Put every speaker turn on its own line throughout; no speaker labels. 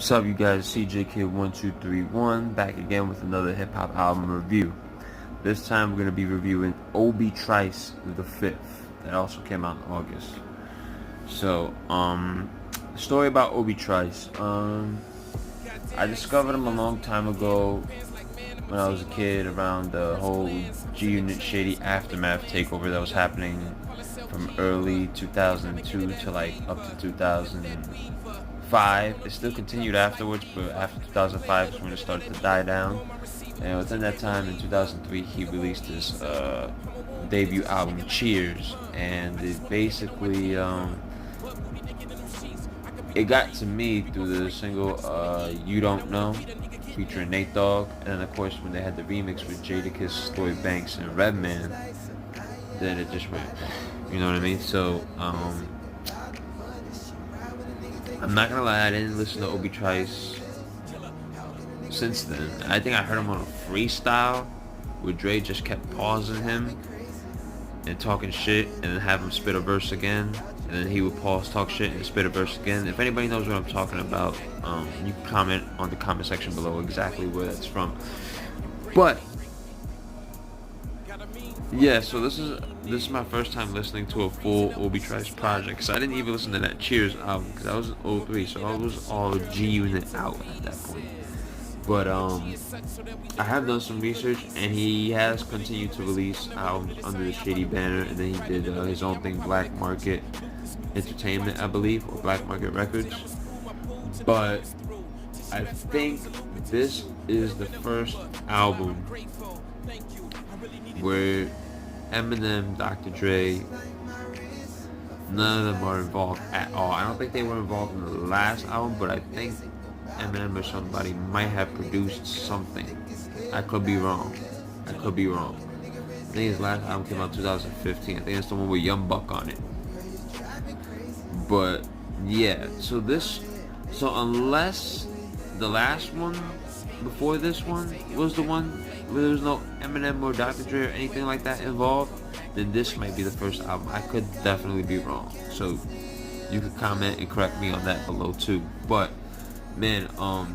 What's up, you guys? CJ Kid 1231 back again with another hip hop album review. This time we're gonna be reviewing Obie Trice the 5th. That also came out in August. So, story about Obie Trice. I discovered him a long time ago when I was a kid, around the whole G-Unit Shady Aftermath takeover that was happening from early 2002 to like up to 2005. It still continued afterwards, but after 2005 is when it started to die down. And within that time, in 2003, he released his debut album, Cheers, and it basically it got to me through the single You Don't Know, featuring Nate Dogg, and then of course when they had the remix with Jadakiss, Lloyd Banks, and Redman, then it just went, you know what I mean? So I'm not gonna lie, I didn't listen to Obie Trice since then. I think I heard him on a freestyle where Dre just kept pausing him and talking shit, and then have him spit a verse again, and then he would pause, talk shit, and spit a verse again. If anybody knows what I'm talking about, you can comment on the comment section below exactly where that's from. But yeah, so this is my first time listening to a full Obie Trice project, because I didn't even listen to that Cheers album because I was in 03, so I was all G-Unit out at that point. But I have done some research, and he has continued to release albums under the Shady banner, and then he did his own thing, Black Market Entertainment, I believe, or Black Market Records. But I think this is the first album where Eminem, Dr. Dre, none of them are involved at all. I don't think they were involved in the last album, but I think Eminem or somebody might have produced something. I could be wrong. I think his last album came out in 2015. I think it's the one with Young Buck on it. But yeah, so unless the last one before this one was the one where there was no Eminem or Dr. Dre or anything like that involved, then this might be the first album. I could definitely be wrong. So you could comment and correct me on that below too. But man,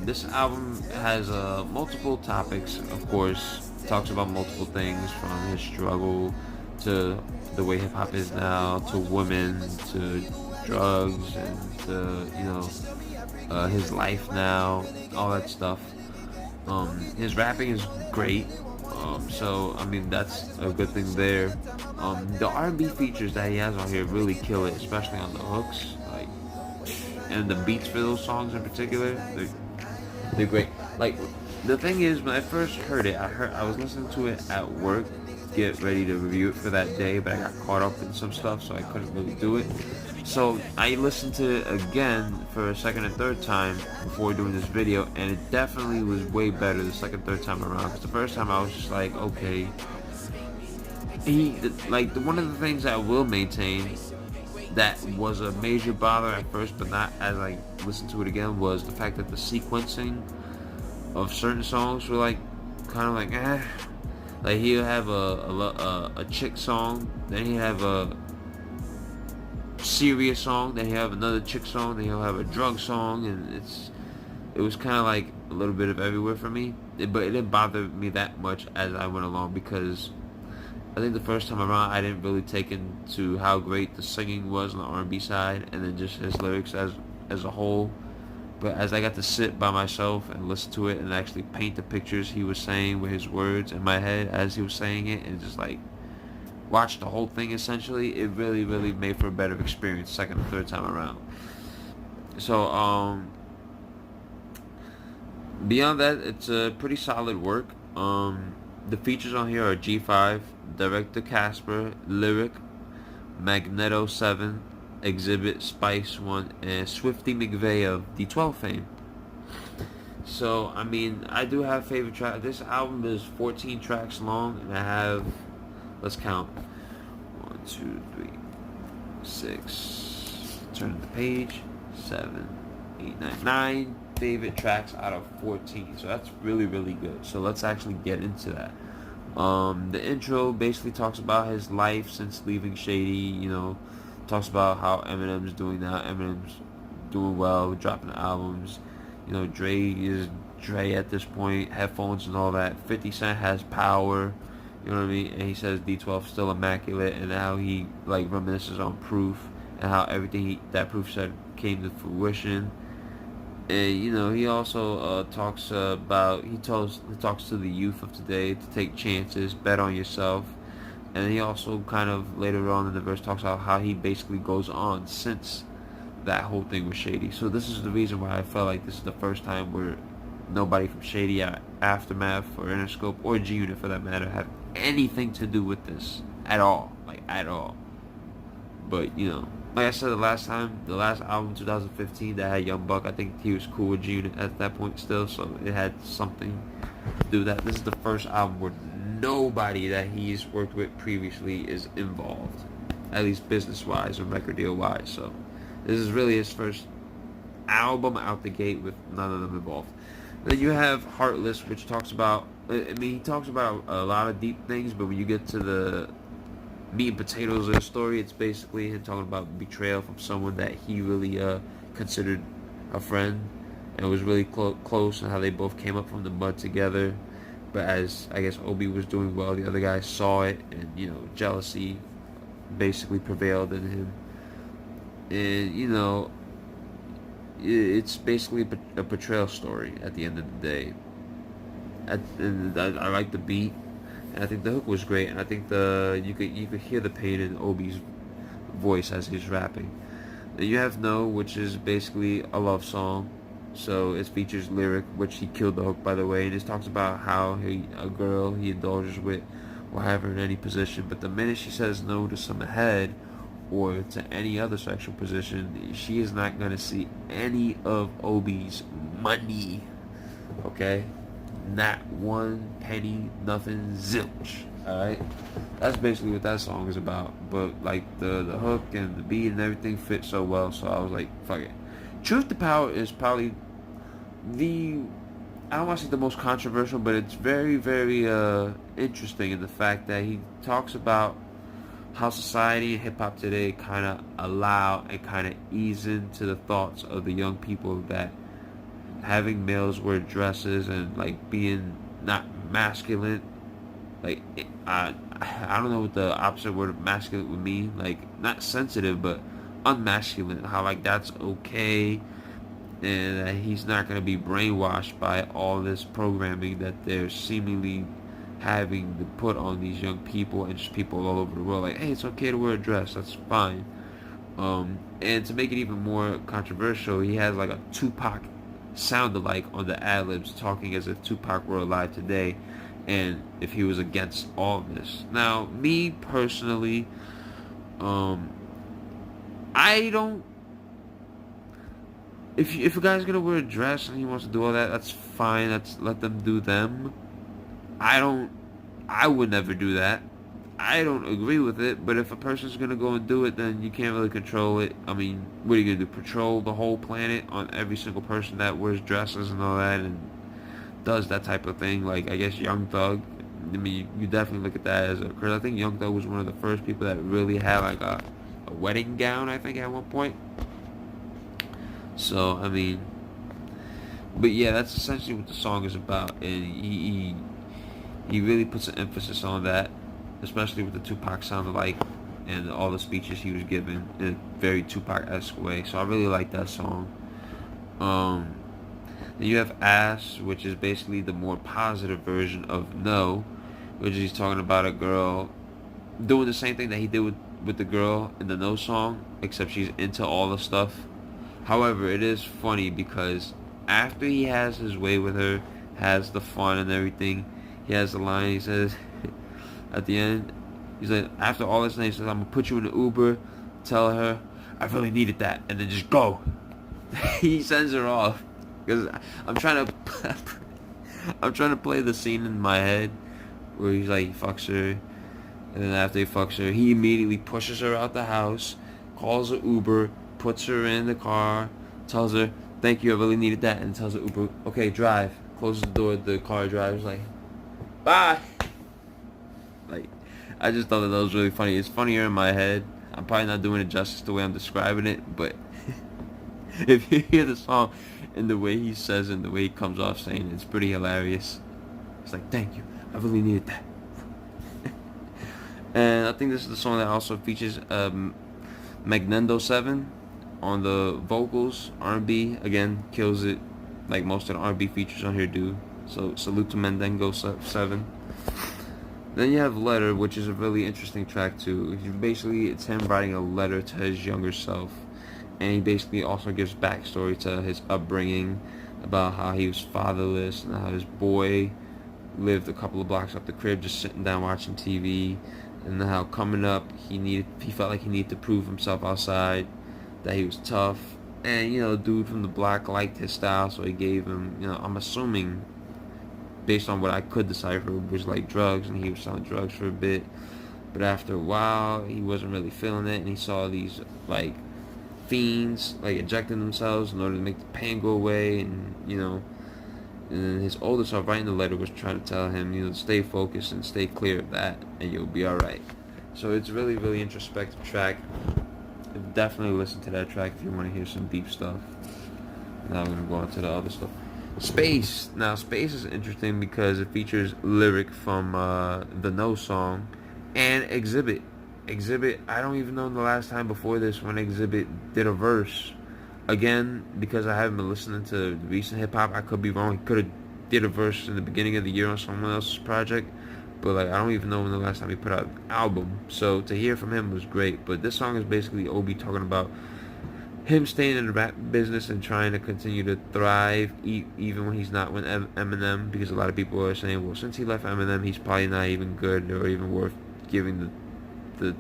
this album has multiple topics. Of course, talks about multiple things, from his struggle to the way hip hop is now, to women, to drugs, and to his life now, all that stuff. His rapping is great. So I mean, that's a good thing there. The R&B features that he has on here really kill it, especially on the hooks, like, and the beats for those songs in particular. They're great. Like, the thing is, when I first heard it, I was listening to it at work, get ready to review it for that day, but I got caught up in some stuff, so I couldn't really do it. So I listened to it again for a second and third time before doing this video, and it definitely was way better the second, third time around. Because the first time I was just like, okay, one of the things I will maintain that was a major bother at first, but not as I listened to it again, was the fact that the sequencing of certain songs were like kind of like like he'll have a chick song, then he'll have a serious song, then he'll have another chick song, then he'll have a drug song, and it was kind of like a little bit of everywhere for me. But it didn't bother me that much as I went along, because I think the first time around I didn't really take into how great the singing was on the R&B side, and then just his lyrics as a whole. But as I got to sit by myself and listen to it and actually paint the pictures he was saying with his words in my head as he was saying it, and just like watch the whole thing, essentially, it really, really made for a better experience second and third time around. So beyond that, it's a pretty solid work. The features on here are G5, Director Casper, Lyric, Magneto 7, Exhibit, Spice 1, and Swifty McVeigh of D12 fame. So I mean, I do have favorite tracks. This album is 14 tracks long, and I have, let's count, 1, 2, 3, 6, turn the page, 7, 8, 9 favorite tracks out of 14. So that's really, really good. So let's actually get into that. The intro basically talks about his life since leaving Shady, talks about how Eminem's doing now. Eminem's doing well, dropping albums. You know, Dre is Dre at this point, headphones and all that. 50 Cent has power, you know what I mean? And he says D12 still immaculate, and how he like reminisces on Proof and how everything that Proof said came to fruition. And you know, he also talks about he talks to the youth of today to take chances, bet on yourself. And he also kind of later on in the verse talks about how he basically goes on since that whole thing was shady. So this is the reason why I felt like this is the first time where nobody from Shady, Aftermath, or Interscope, or G Unit for that matter, have anything to do with this at all, like at all. But you know, like I said the last album 2015 that had Young Buck, I think he was cool with G Unit at that point still, so it had something to do with that. This is the first album where nobody that he's worked with previously is involved, at least business wise or record deal wise. So this is really his first album out the gate with none of them involved. Then you have Heartless, which talks about, I mean, he talks about a lot of deep things, but when you get to the meat and potatoes of the story, it's basically him talking about betrayal from someone that he really considered a friend and was really close, and how they both came up from the mud together. But as I guess Obie was doing well, the other guy saw it, and you know, jealousy basically prevailed in him. And you know, it's basically a betrayal story at the end of the day. And I like the beat, and I think the hook was great, and I think you could hear the pain in Obie's voice as he's rapping. Then you have No, which is basically a love song. So it features Lyric, which he killed the hook, by the way, and it talks about how a girl he indulges with will have her in any position, but the minute she says no to some head or to any other sexual position, she is not going to see any of Obie's money. Okay? Not one penny, nothing, zilch. Alright? That's basically what that song is about. But like the hook and the beat and everything fit so well, so I was like, fuck it. Truth to Power is probably I don't want to say the most controversial, but it's very, very interesting in the fact that he talks about how society and hip-hop today kind of allow and kind of ease into the thoughts of the young people that having males wear dresses and like being not masculine, like I don't know what the opposite word of masculine would mean, like not sensitive but unmasculine, how like that's okay, and that he's not going to be brainwashed by all this programming that they're seemingly having to put on these young people and just people all over the world. Like, hey, it's okay to wear a dress, that's fine. And to make it even more controversial, he has like a Tupac sound-alike on the ad-libs, talking as if Tupac were alive today, and if he was against all of this. Now, me personally, I don't. If a guy's gonna wear a dress and he wants to do all that, that's fine. Let them do them. I would never do that. I don't agree with it. But if a person's gonna go and do it, then you can't really control it. I mean, what are you gonna do? Patrol the whole planet on every single person that wears dresses and all that and does that type of thing? Like, I guess Young Thug. I mean, you definitely look at that as because I think Young Thug was one of the first people that really had like a wedding gown, I think, at one point. So, I mean, but yeah, that's essentially what the song is about, and he really puts an emphasis on that, especially with the Tupac sound-alike and all the speeches he was giving in a very Tupac-esque way. So I really like that song. Then you have Ass, which is basically the more positive version of No, which is he's talking about a girl doing the same thing that he did with the girl in the No song, except she's into all the stuff. However, it is funny because after he has his way with her, has the fun and everything, he has the line, he says, at the end, he's like, after all this, he says, I'm going to put you in an Uber, tell her, I really needed that, and then just go. He sends her off. Because I'm trying to play the scene in my head where he's like, he fucks her, and then after he fucks her, he immediately pushes her out the house, calls an Uber, puts her in the car, tells her, thank you, I really needed that, and tells the Uber, okay, drive. Closes the door, the car driver's like, bye. Like, I just thought that was really funny. It's funnier in my head. I'm probably not doing it justice the way I'm describing it, but if you hear the song, And the way he says it, and the way he comes off saying it, it's pretty hilarious. It's like, thank you, I really needed that. And I think this is the song that also features Magnendo 7 on the vocals. R&B, again, kills it like most of the R&B features on here do. So salute to Mendengo 7. Then you have Letter, which is a really interesting track too. Basically, it's him writing a letter to his younger self. And he basically also gives backstory to his upbringing, about how he was fatherless and how his boy lived a couple of blocks up the crib just sitting down watching TV, and how coming up he felt like he needed to prove himself outside, that he was tough, and the dude from the block liked his style, so he gave him, I'm assuming based on what I could decipher, was like drugs, and he was selling drugs for a bit, but after a while he wasn't really feeling it, and he saw these like fiends like injecting themselves in order to make the pain go away, and then his older self writing the letter was trying to tell him, to stay focused and stay clear of that, and you'll be alright. So it's really, really introspective track. Definitely listen to that track if you want to hear some deep stuff. Now we're going to go on to the other stuff. Space. Now, Space is interesting because it features lyric from the No song and Exhibit. Exhibit, I don't even know the last time before this when Exhibit did a verse. Again, because I haven't been listening to recent hip-hop, I could be wrong. He could have did a verse in the beginning of the year on someone else's project, but like I don't even know when the last time he put out an album. So to hear from him was great. But this song is basically Obie talking about him staying in the rap business and trying to continue to thrive even when he's not with Eminem, because a lot of people are saying, well, since he left Eminem, he's probably not even good or even worth giving the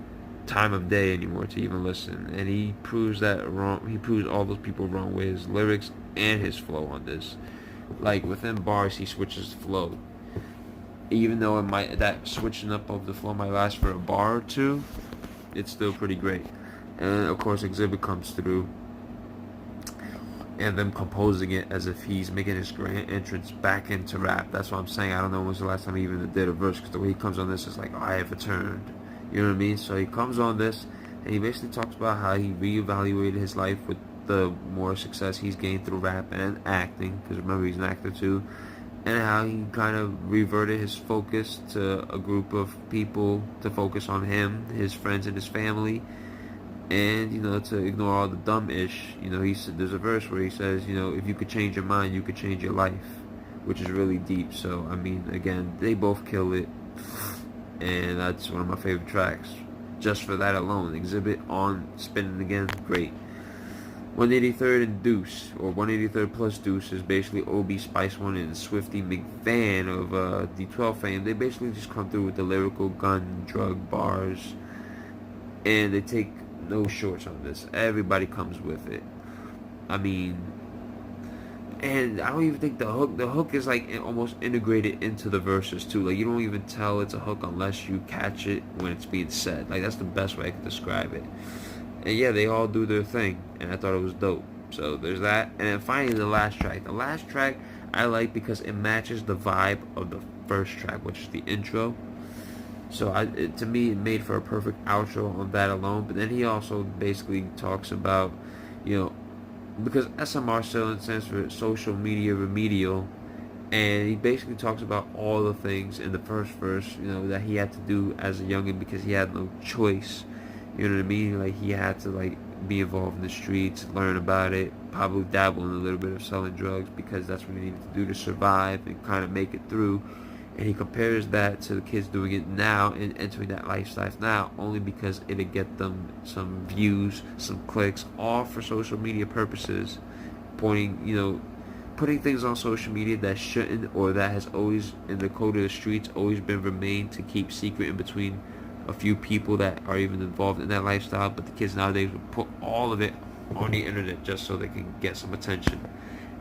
time of day anymore to even listen. And he proves that wrong. He proves all those people wrong with his lyrics and his flow on this. Like within bars, he switches flow. Even though that switching up of the flow might last for a bar or two, it's still pretty great. And of course, Exhibit comes through, and them composing it as if he's making his grand entrance back into rap. That's what I'm saying. I don't know when was the last time he even did a verse, because the way he comes on this is like, I have returned. You know what I mean? So he comes on this, and he basically talks about how he reevaluated his life with the more success he's gained through rap and acting, because remember, he's an actor too, and how he kind of reverted his focus to a group of people to focus on him, his friends, and his family, and to ignore all the dumb-ish. There's a verse where he says, if you could change your mind, you could change your life, which is really deep. So I mean, again, they both kill it, and that's one of my favorite tracks just for that alone. Exhibit on Spinning Again, great. 183rd and Deuce, or 183rd plus Deuce, is basically Obie, Spice One, and Swifty McFan of D12 fame. They basically just come through with the lyrical gun, drug bars, and they take no shorts on this. Everybody comes with it. I mean, and I don't even think the hook is like almost integrated into the verses too. Like you don't even tell it's a hook unless you catch it when it's being said. Like that's the best way I can describe it. And yeah, they all do their thing, and I thought it was dope. So there's that. And then finally the last track. The last track I like because it matches the vibe of the first track, which is the intro. So to me, it made for a perfect outro on that alone. But then he also basically talks about, because SMR still stands for social media remedial, and he basically talks about all the things in the first verse, that he had to do as a youngin because he had no choice. You know what I mean? Like he had to be involved in the streets, learn about it, probably dabble in a little bit of selling drugs because that's what he needed to do to survive and kind of make it through. And he compares that to the kids doing it now and entering that lifestyle now only because it'd get them some views, some clicks, all for social media purposes, putting things on social media that shouldn't, or that has always, in the code of the streets, always been remained to keep secret in between a few people that are even involved in that lifestyle. But the kids nowadays will put all of it on the internet just so they can get some attention.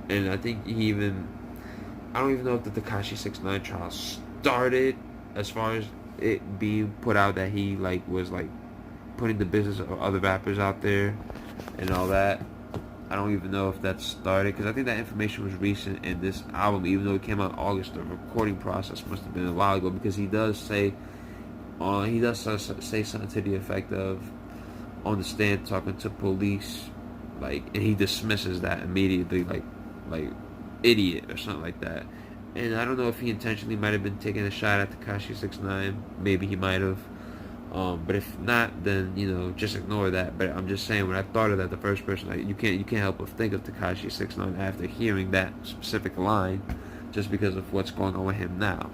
And I think I don't even know if the Tekashi 6ix9ine trial started as far as it being put out that he was putting the business of other rappers out there and all that. I don't even know if that started, because I think that information was recent in this album, even though it came out in August. The recording process must have been a while ago, because he does say something to the effect of, on the stand talking to police, and he dismisses that immediately, like idiot or something like that. And I don't know if he intentionally might have been taking a shot at Tekashi 6ix9ine. Maybe he might have. But if not, then just ignore that. But I'm just saying, when I thought of that, the first person, you can't help but think of Tekashi 6ix9ine after hearing that specific line, just because of what's going on with him now.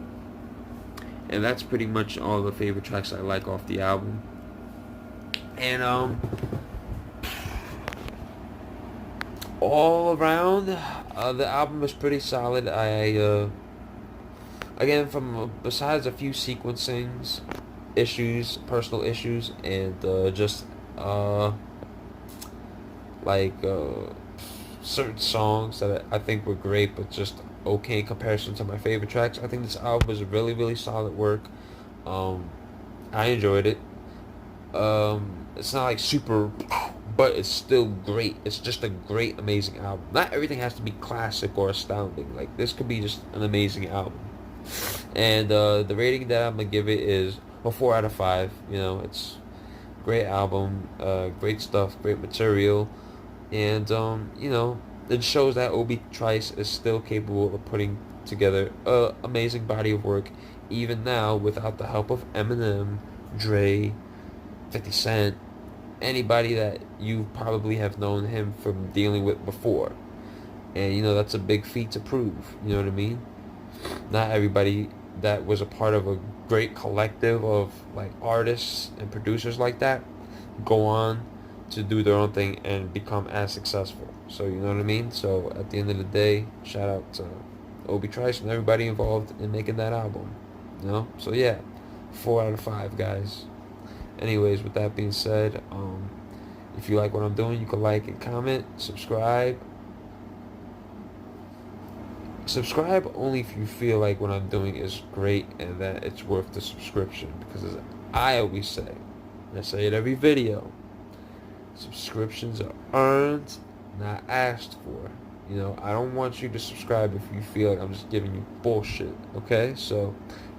And that's pretty much all the favorite tracks I like off the album. And all around, the album is pretty solid. Again, besides a few sequencings issues, personal issues, and just like certain songs that I think were great, but just okay in comparison to my favorite tracks. I think this album was really, really solid work. I enjoyed it. It's not like super, but it's still great. It's just a great, amazing album. Not everything has to be classic or astounding. Like, this could be just an amazing album. And the rating that I'm gonna give it is a 4 out of 5. It's a great album, great stuff, great material, and it shows that Obie Trice is still capable of putting together an amazing body of work, even now without the help of Eminem, Dre, 50 Cent, anybody that you probably have known him from dealing with before. And that's a big feat to prove. You know what I mean? Not everybody that was a part of a great collective of like artists and producers like that go on to do their own thing and become as successful. So you know what I mean? So at the end of the day, shout out to Obie Trice and everybody involved in making that album. So yeah, 4 out of 5, guys. Anyways, with that being said, if you like what I'm doing, you can like and comment, subscribe. Subscribe only if you feel like what I'm doing is great and that it's worth the subscription. Because as I always say, and I say it every video, subscriptions are earned, not asked for. I don't want you to subscribe if you feel like I'm just giving you bullshit, okay? So,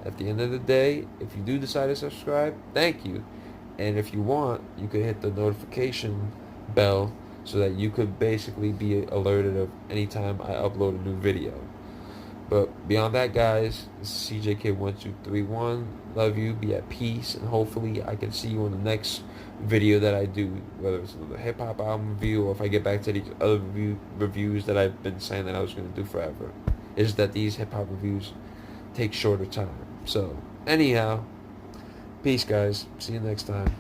at the end of the day, if you do decide to subscribe, thank you. And if you want, you could hit the notification bell so that you could basically be alerted of anytime I upload a new video. But beyond that, guys, this is CJK1231. Love you, be at peace, and hopefully I can see you on the next video that I do, whether it's another hip-hop album review or if I get back to these other reviews that I've been saying that I was going to do forever. Is that these hip-hop reviews take shorter time. So, anyhow, peace, guys. See you next time.